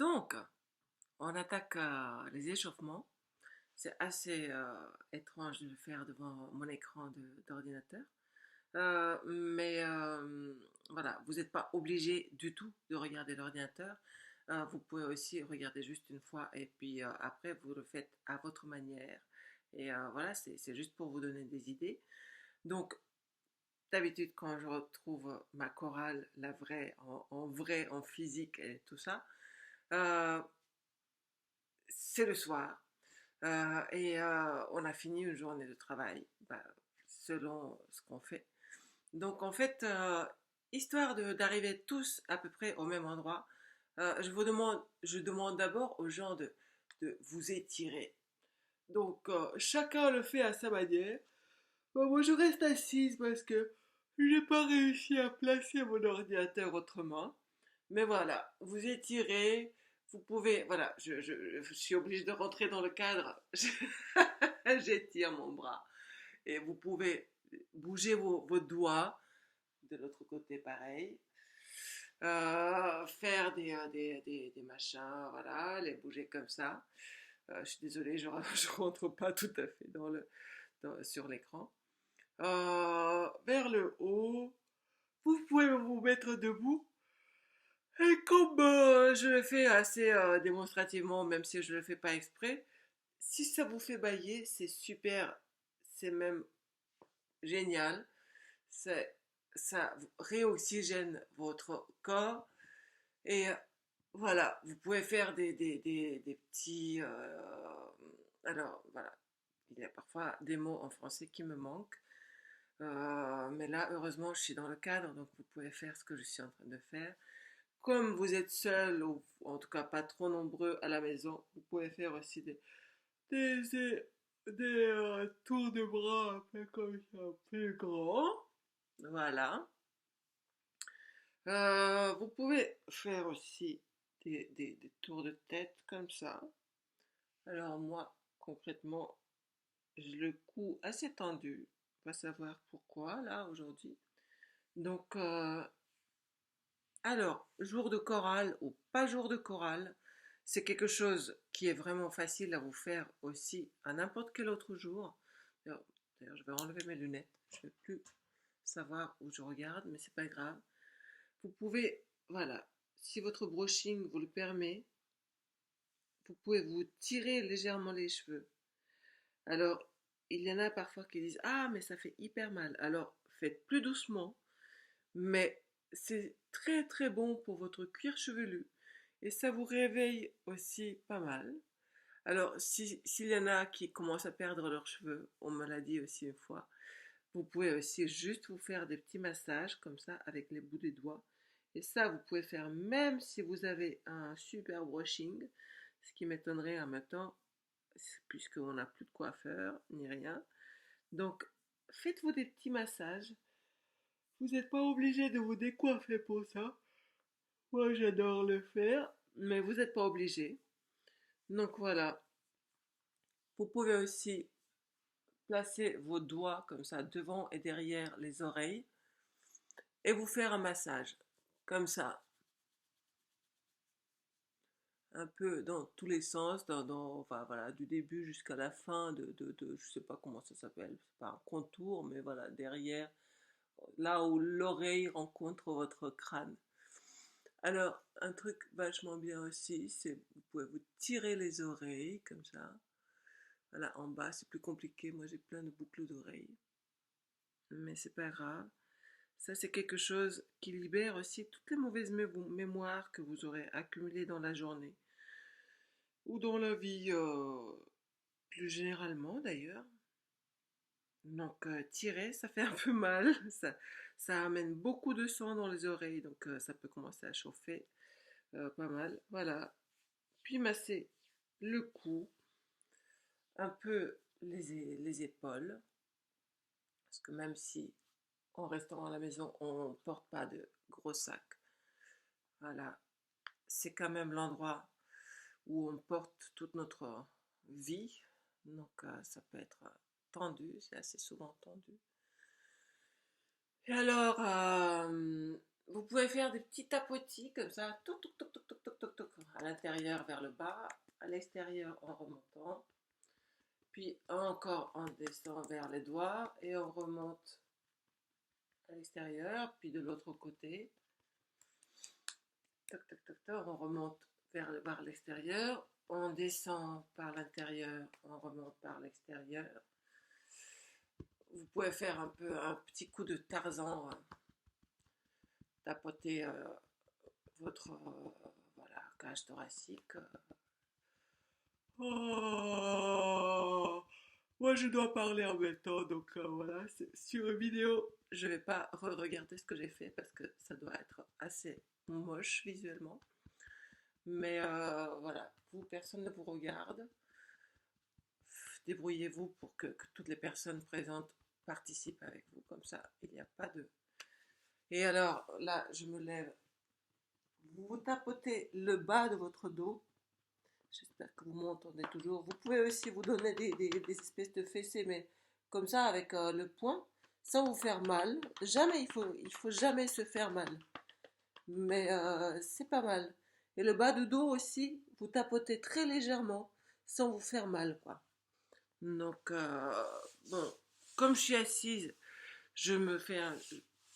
Donc, on attaque les échauffements. C'est assez étrange de le faire devant mon écran d'ordinateur. Mais voilà, vous n'êtes pas obligé du tout de regarder l'ordinateur. Vous pouvez aussi regarder juste une fois et puis après vous le faites à votre manière. Et voilà, c'est juste pour vous donner des idées. Donc, d'habitude, quand je retrouve ma chorale, la vraie, en vrai, en physique et tout ça, euh, c'est le soir. On a fini une journée de travail, bah, selon ce qu'on fait. Donc en fait, histoire d'arriver tous à peu près au même endroit, je demande d'abord aux gens de vous étirer. Donc chacun le fait à sa manière. Bon, moi je reste assise parce que je n'ai pas réussi à placer mon ordinateur autrement. Mais voilà, vous étirez, vous pouvez, voilà, je suis obligée de rentrer dans le cadre. J'étire mon bras et vous pouvez bouger vos doigts de l'autre côté pareil. Faire des machins, voilà, les bouger comme ça. Je suis désolée, je rentre pas tout à fait sur l'écran. Vers le haut, vous pouvez vous mettre debout. Et comme je le fais assez démonstrativement, même si je le fais pas exprès, si ça vous fait bailler, c'est super, c'est même génial. C'est, ça réoxygène votre corps et voilà, vous pouvez faire des petits. Alors voilà, il y a parfois des mots en français qui me manquent. Mais là, heureusement, je suis dans le cadre, donc vous pouvez faire ce que je suis en train de faire. Comme vous êtes seul, ou en tout cas pas trop nombreux à la maison, vous pouvez faire aussi des, des, des tours de bras un peu comme ça, plus grands. Voilà. Vous pouvez faire aussi des tours de tête comme ça. Alors moi, concrètement, j'ai le cou assez tendu. On va savoir pourquoi là aujourd'hui. Donc, alors, jour de chorale ou pas jour de chorale, c'est quelque chose qui est vraiment facile à vous faire aussi à n'importe quel autre jour. D'ailleurs, je vais enlever mes lunettes. Je ne vais plus savoir où je regarde, mais c'est pas grave. Vous pouvez, voilà, si votre brushing vous le permet, vous pouvez vous tirer légèrement les cheveux. Alors, il y en a parfois qui disent ah, mais ça fait hyper mal. Alors, faites plus doucement, mais c'est très très bon pour votre cuir chevelu et ça vous réveille aussi pas mal. Alors, s'il y en a qui commencent à perdre leurs cheveux, on me l'a dit aussi une fois, vous pouvez aussi juste vous faire des petits massages comme ça avec les bouts des doigts. Et ça, vous pouvez faire même si vous avez un super brushing, ce qui m'étonnerait en même temps, puisqu'on n'a plus de coiffeur ni rien. Donc, faites-vous des petits massages. Vous n'êtes pas obligé de vous décoiffer pour ça. Moi, j'adore le faire, mais vous n'êtes pas obligé. Donc voilà, vous pouvez aussi placer vos doigts comme ça devant et derrière les oreilles et vous faire un massage comme ça, un peu dans tous les sens, enfin voilà, du début jusqu'à la fin je sais pas comment ça s'appelle, c'est pas un contour, mais voilà, derrière, là où l'oreille rencontre votre crâne. Alors, un truc vachement bien aussi, c'est vous pouvez vous tirer les oreilles comme ça. Voilà, en bas, c'est plus compliqué. Moi, j'ai plein de boucles d'oreilles, mais c'est pas grave. Ça, c'est quelque chose qui libère aussi toutes les mauvaises mémoires que vous aurez accumulées dans la journée ou dans la vie plus généralement d'ailleurs. Donc, tirer, ça fait un peu mal. Ça amène beaucoup de sang dans les oreilles, donc ça peut commencer à chauffer pas mal. Voilà. Puis masser le cou, un peu les épaules, parce que même si en restant à la maison, on ne porte pas de gros sacs, voilà, c'est quand même l'endroit où on porte toute notre vie, donc ça peut être tendu, c'est assez souvent tendu. Et alors, vous pouvez faire des petits tapotis comme ça, toc, toc, toc, toc, toc, toc, toc, toc, à l'intérieur vers le bas, à l'extérieur en remontant, puis encore on descend vers les doigts et on remonte à l'extérieur, puis de l'autre côté, toc, toc, toc, toc, on remonte vers l'extérieur, on descend par l'intérieur, on remonte par l'extérieur. Vous pouvez faire un peu un petit coup de Tarzan, tapoter votre voilà, cage thoracique. Oh, moi je dois parler en même temps, donc voilà, sur une vidéo, je vais pas re-regarder ce que j'ai fait parce que ça doit être assez moche visuellement. Mais voilà, vous, personne ne vous regarde. Débrouillez-vous pour que toutes les personnes présentes participent avec vous, comme ça, il n'y a pas de... Et alors, là, je me lève. Vous tapotez le bas de votre dos. J'espère que vous m'entendez toujours. Vous pouvez aussi vous donner des espèces de fessées, mais comme ça, avec le poing, sans vous faire mal. Jamais, il faut jamais se faire mal. Mais c'est pas mal. Et le bas du dos aussi, vous tapotez très légèrement, sans vous faire mal, quoi. Donc, bon, comme je suis assise, je me fais un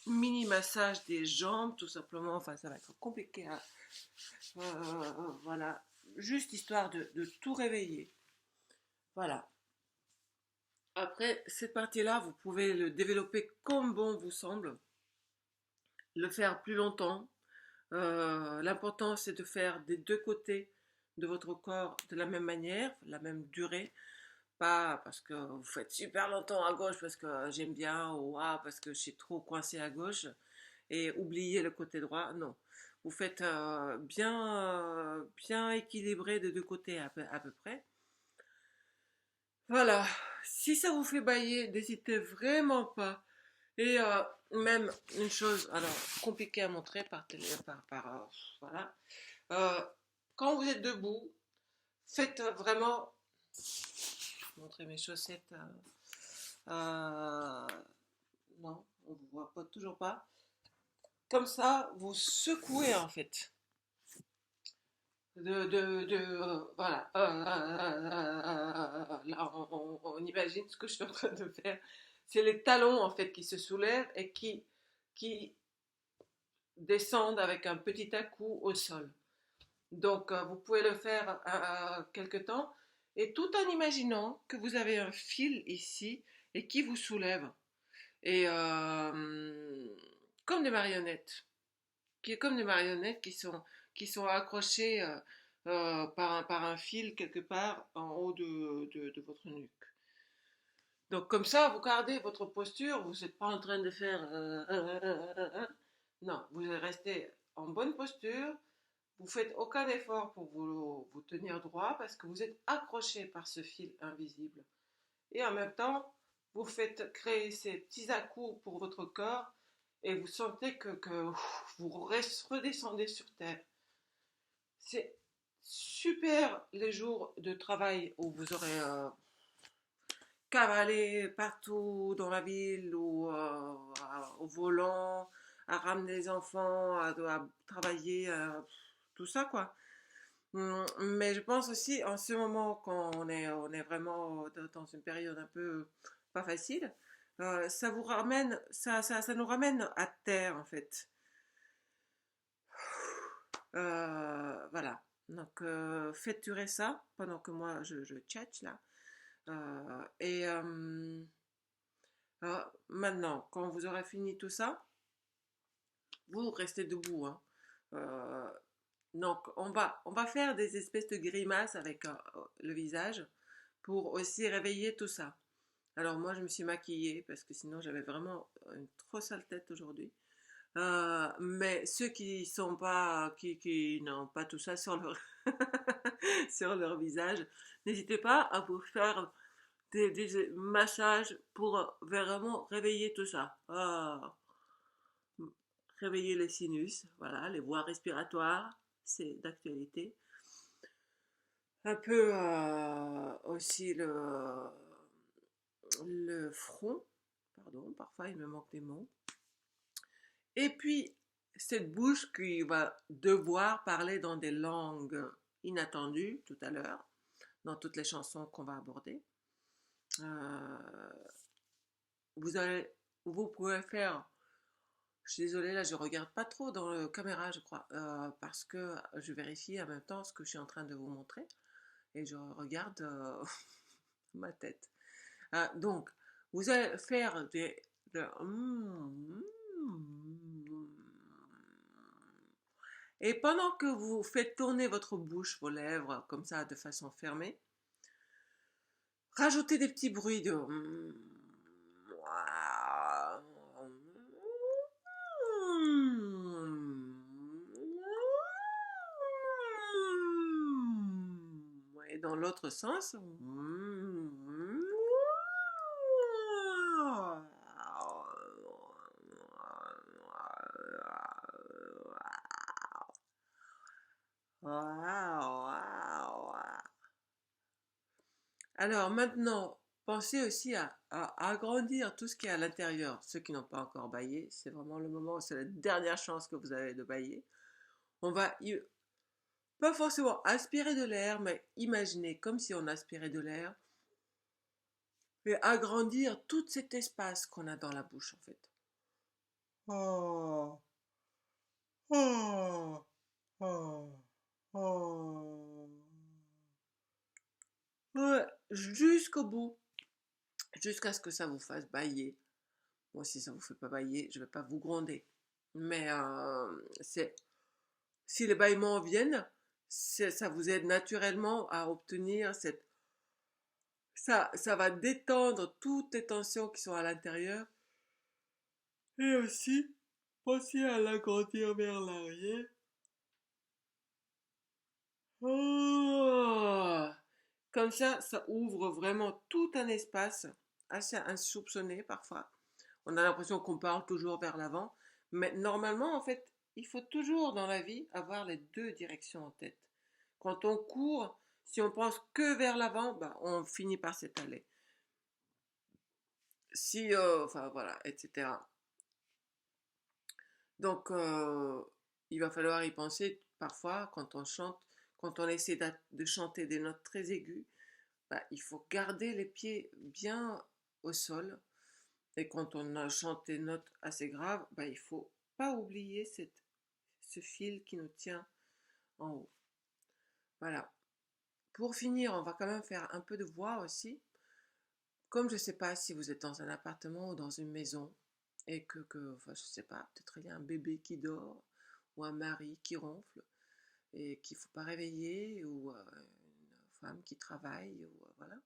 mini massage des jambes, tout simplement. Enfin, ça va être compliqué, hein. Voilà, juste histoire de tout réveiller. Voilà. Après, cette partie-là, vous pouvez le développer comme bon vous semble, le faire plus longtemps. L'important, c'est de faire des deux côtés de votre corps de la même manière, la même durée. Pas parce que vous faites super longtemps à gauche parce que j'aime bien ou parce que je suis trop coincé à gauche et oubliez le côté droit. Non. Vous faites bien équilibré de deux côtés à peu près. Voilà. Si ça vous fait bailler, n'hésitez vraiment pas. Et même une chose, alors compliquée à montrer voilà. Euh, Quand vous êtes debout, faites vraiment. Montrer mes chaussettes. Euh, non, on ne voit pas, toujours pas. Comme ça, vous secouez en fait. Voilà. Là, on imagine ce que je suis en train de faire. C'est les talons en fait qui se soulèvent et qui descendent avec un petit à-coup au sol. Donc, vous pouvez le faire quelque temps et tout en imaginant que vous avez un fil ici et qui vous soulève. Et comme des marionnettes, comme des marionnettes qui sont accrochées par un fil quelque part en haut de votre nuque. Donc comme ça, vous gardez votre posture, vous n'êtes pas en train de faire... non, vous restez en bonne posture, vous faites aucun effort pour vous tenir droit parce que vous êtes accroché par ce fil invisible. Et en même temps, vous faites créer ces petits à-coups pour votre corps et vous sentez que vous redescendez sur terre. C'est super les jours de travail où vous aurez cavalé partout dans la ville ou au volant, à ramener les enfants, à travailler, tout ça quoi. Mais je pense aussi en ce moment quand on est vraiment dans une période un peu pas facile, ça vous ramène, ça nous ramène à terre en fait. Voilà. Donc faites durer ça pendant que moi je tchatche là. Et maintenant, quand vous aurez fini tout ça, vous restez debout, hein. Euh, donc on va faire des espèces de grimaces avec le visage pour aussi réveiller tout ça. Alors moi je me suis maquillée parce que sinon j'avais vraiment une trop sale tête aujourd'hui. Mais ceux qui n'ont pas tout ça sur leur, sur leur visage, n'hésitez pas à vous faire des massages pour vraiment réveiller tout ça. Réveiller les sinus, voilà, les voies respiratoires, c'est d'actualité. Un peu aussi le front, pardon, parfois il me manque des mots. Et puis, cette bouche qui va devoir parler dans des langues inattendues tout à l'heure, dans toutes les chansons qu'on va aborder. Euh, vous allez, vous pouvez faire. Je suis désolée, là, je regarde pas trop dans la caméra, je crois, parce que je vérifie en même temps ce que je suis en train de vous montrer et je regarde ma tête. Donc, vous allez faire et pendant que vous faites tourner votre bouche, vos lèvres, comme ça, de façon fermée, rajoutez des petits bruits de et dans l'autre sens. Alors maintenant, pensez aussi à agrandir tout ce qui est à l'intérieur. Ceux qui n'ont pas encore baillé, c'est vraiment le moment, c'est la dernière chance que vous avez de bailler. On va pas forcément aspirer de l'air, mais imaginer comme si on aspirait de l'air et agrandir tout cet espace qu'on a dans la bouche en fait. Oh, oh, oh, oh. Ouais, jusqu'au bout, jusqu'à ce que ça vous fasse bailler. Moi, si ça vous fait pas bailler, je vais pas vous gronder. Mais si les bâillements viennent, ça vous aide naturellement à obtenir ça va détendre toutes les tensions qui sont à l'intérieur. Et aussi, pensez à l'agrandir vers l'arrière. Oh, comme ça ouvre vraiment tout un espace assez insoupçonné parfois. On a l'impression qu'on parle toujours vers l'avant, mais normalement, en fait, il faut toujours dans la vie avoir les deux directions en tête. Quand on court, si on pense que vers l'avant, bah, on finit par s'étaler. Si, enfin voilà, etc. Donc, il va falloir y penser parfois quand on chante, quand on essaie de chanter des notes très aiguës, bah, il faut garder les pieds bien au sol. Et quand on a chanté des notes assez graves, bah, il faut pas oublier ce fil qui nous tient en haut. Voilà. Pour finir, on va quand même faire un peu de voix aussi. Comme je ne sais pas si vous êtes dans un appartement ou dans une maison et enfin, je ne sais pas, peut-être il y a un bébé qui dort ou un mari qui ronfle et qu'il ne faut pas réveiller ou une femme qui travaille ou voilà.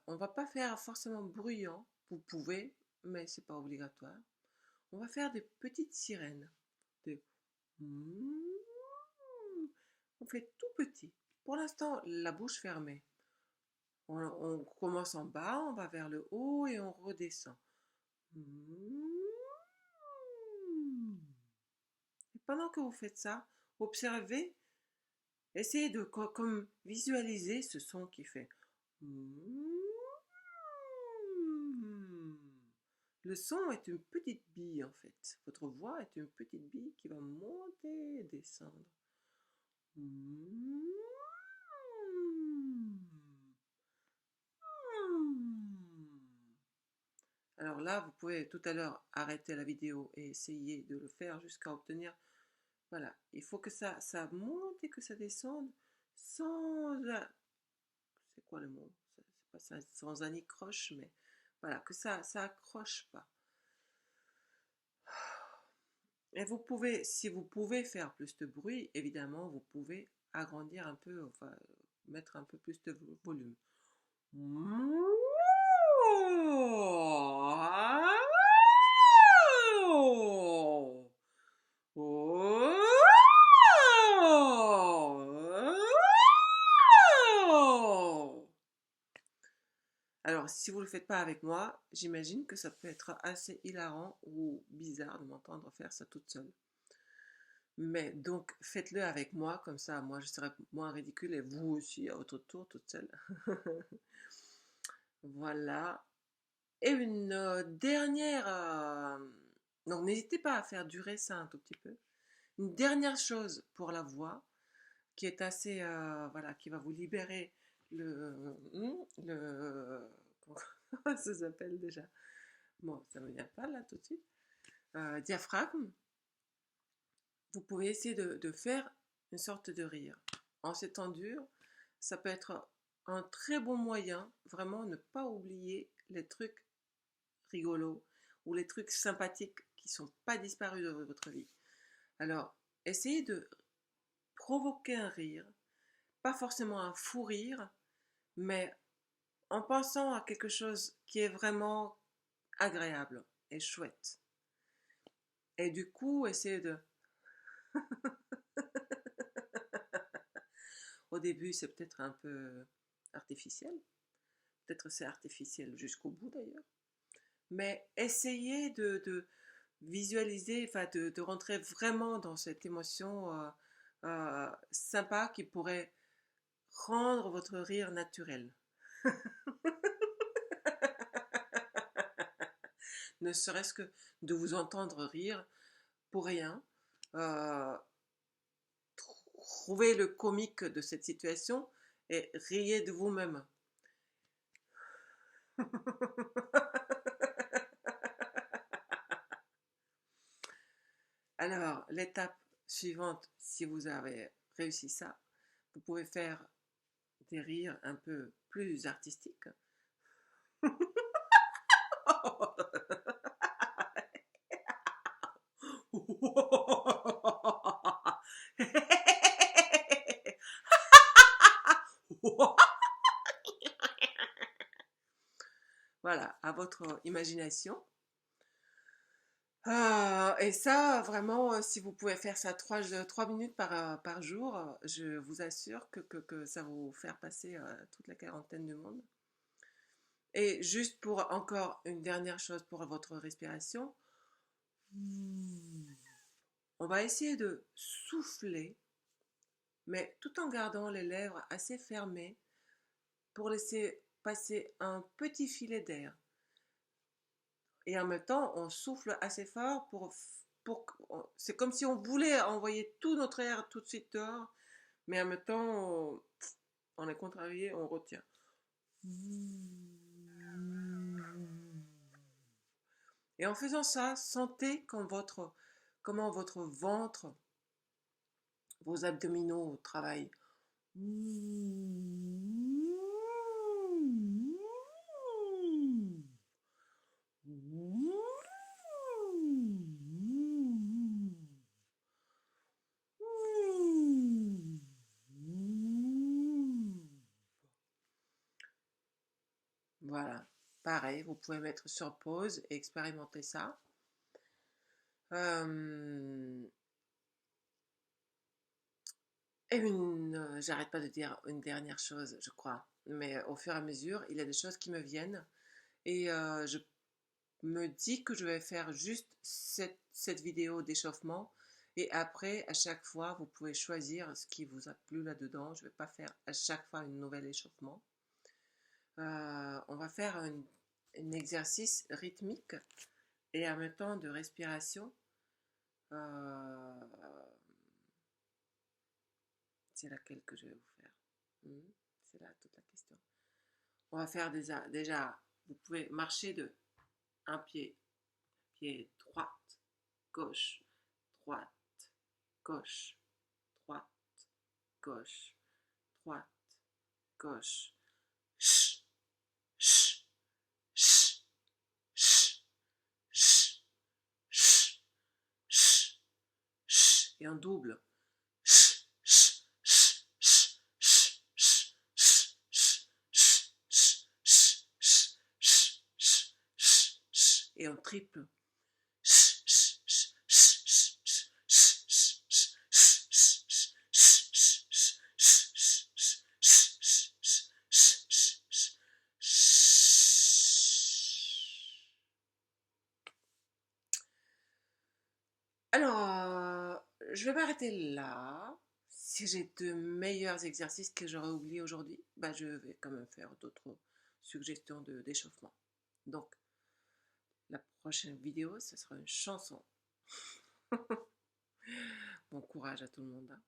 On va pas faire forcément bruyant, vous pouvez, mais c'est pas obligatoire. On va faire des petites sirènes. Des... On fait tout petit. Pour l'instant, la bouche fermée. On commence en bas, on va vers le haut et on redescend. Et pendant que vous faites ça, observez, essayez de comme visualiser ce son qui fait. Le son est une petite bille en fait. Votre voix est une petite bille qui va monter et descendre. Alors là, vous pouvez tout à l'heure arrêter la vidéo et essayer de le faire jusqu'à obtenir. Voilà, il faut que ça monte et que ça descende sans... C'est quoi le mot? C'est pas ça, sans anicroche, mais voilà, que ça accroche pas. Et vous pouvez, si vous pouvez faire plus de bruit, évidemment, vous pouvez agrandir un peu, enfin, mettre un peu plus de volume. Alors, si vous ne le faites pas avec moi, j'imagine que ça peut être assez hilarant ou bizarre de m'entendre faire ça toute seule. Mais donc, faites-le avec moi, comme ça, moi, je serai moins ridicule et vous aussi, à votre tour, toute seule. Voilà. Et une dernière Donc n'hésitez pas à faire durer ça un tout petit peu. Une dernière chose pour la voix, qui est assez, voilà, qui va vous libérer comment ça s'appelle déjà? Bon, ça ne me vient pas là tout de suite. Diaphragme. Vous pouvez essayer de faire une sorte de rire. En ces temps durs, ça peut être un très bon moyen, vraiment ne pas oublier les trucs rigolos ou les trucs sympathiques qui ne sont pas disparus de votre vie. Alors, essayez de provoquer un rire, pas forcément un fou rire, mais en pensant à quelque chose qui est vraiment agréable et chouette. Et du coup, essayez de... Au début, c'est peut-être un peu artificiel. Peut-être c'est artificiel jusqu'au bout d'ailleurs. Mais essayez de visualiser, enfin de rentrer vraiment dans cette émotion sympa qui pourrait rendre votre rire naturel. Ne serait-ce que de vous entendre rire pour rien. Euh, Trouvez le comique de cette situation et riez de vous-même. Alors, l'étape suivante, si vous avez réussi ça, vous pouvez faire des rires un peu plus artistiques. Voilà, à votre imagination. Et ça, vraiment, si vous pouvez faire ça 3 minutes par jour, je vous assure que ça va vous faire passer toute la quarantaine du monde. Et juste pour encore une dernière chose pour votre respiration, on va essayer de souffler, mais tout en gardant les lèvres assez fermées pour laisser passer un petit filet d'air. Et en même temps, on souffle assez fort c'est comme si on voulait envoyer tout notre air tout de suite dehors, mais en même temps, on est contrarié, on retient. Et en faisant ça, sentez comment votre ventre, vos abdominaux travaillent. Voilà, pareil, vous pouvez mettre sur pause et expérimenter ça. J'arrête pas de dire une dernière chose, je crois, mais au fur et à mesure, il y a des choses qui me viennent et je me dis que je vais faire juste cette vidéo d'échauffement et après, à chaque fois, vous pouvez choisir ce qui vous a plu là-dedans. Je ne vais pas faire à chaque fois une nouvelle échauffement. On va faire un exercice rythmique et en même temps de respiration. C'est laquelle que je vais vous faire? C'est là toute la question. On va faire déjà, vous pouvez marcher de un pied droite, gauche, droite, gauche, droite, gauche, droite, gauche. Ch, ch, ch, ch, ch, ch, ch, ch. Et en double. Et en triple. Alors, je vais m'arrêter là. Si j'ai de meilleurs exercices que j'aurais oubliés aujourd'hui, bah, je vais quand même faire d'autres suggestions d'échauffement. Donc, la prochaine vidéo, ce sera une chanson. Bon courage à tout le monde, hein.